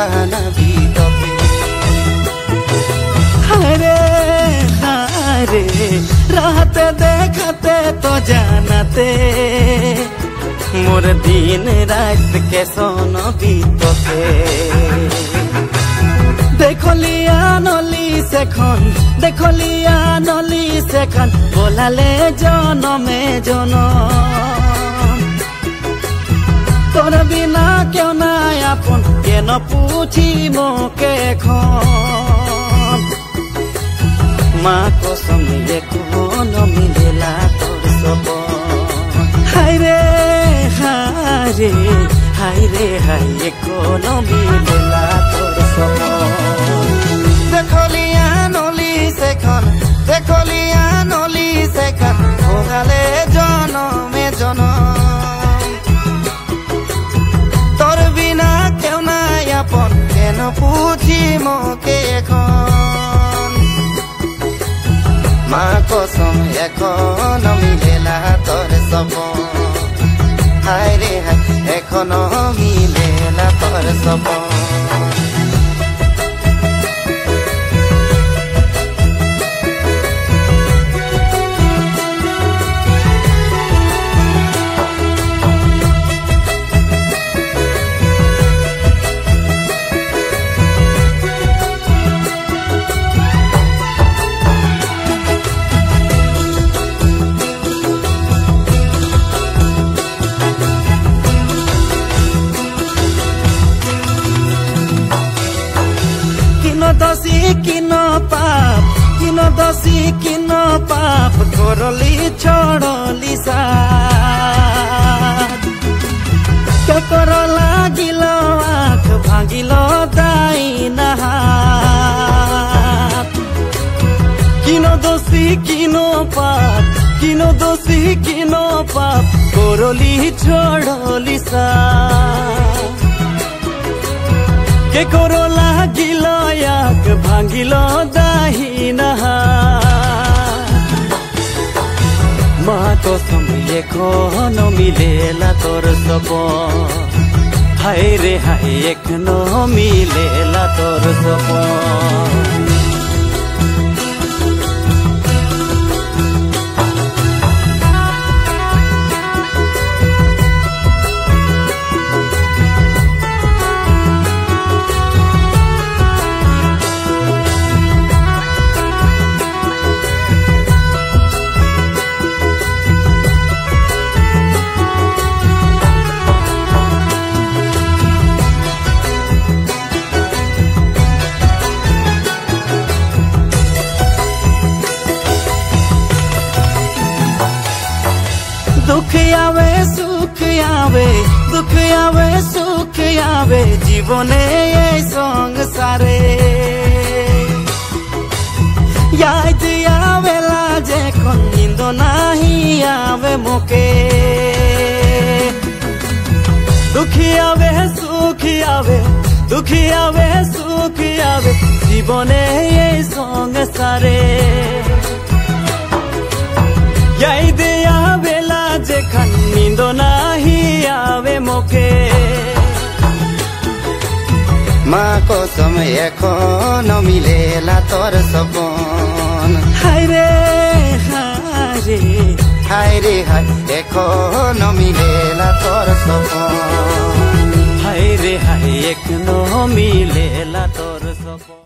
বাহানা বিতকে হারে হারে রাতে দেখাতে তো জানাতে মোর দিন রাত কে সোন বিতকে দেখলিয়া নলি সেখন দেখলিয়া নলি সেখন বলালে জনমে জনম তোর বিনা কেউ নাই আপন কেন পুছি মোকে এখন মা কসম এখন মিলেলা তোর সপন হায়রে হায়রে হায়রে হায় এখন মিলেলা তোর সপন দেখলিয়া নলি সেখন দেখলিয়া নলি সেখন বলালে জনমে জনম তোর বিনা কেউ নাই আপন কেন পুছি মোকে এখন মা কসম এখন মিলেলা তোর সপন হায়রে হায় এখনো মিলেলা তোর সপন দোষী কিন পাপ কিন দোষী কিন পাপ করলি ছড়লি সাথ কে কর লাগিল আখ ভাঙিল দাই নাহাত কিন দোষী কিন পাপ কিন দোষী কিন পাপ করলি ছড়লি সাথ কে করো লাগিল এক ভাঙিল দাহিনা মা কসম এখন মিলেলা তোর সপন হায়রে হায় এখনো মিলেলা তোর সপন दुख आवे सुख आवे दुख आवे सुख आवे जीवने ये संसारे याद आवे लाजे कोन नींद नहीं आवे मोके दुख आवे सुख आवे दुख आवे सुख आवे जीवने ये संसारे याद आवे যেখান নিন্দ নাহি আবে মোকে মা কসম এখন মিলেলা তোর সপন হায়রে হায়রে হায়রে হায় এখন মিলেলা তোর সপন হায়রে হায় এখনো মিলেলা তোর সপন।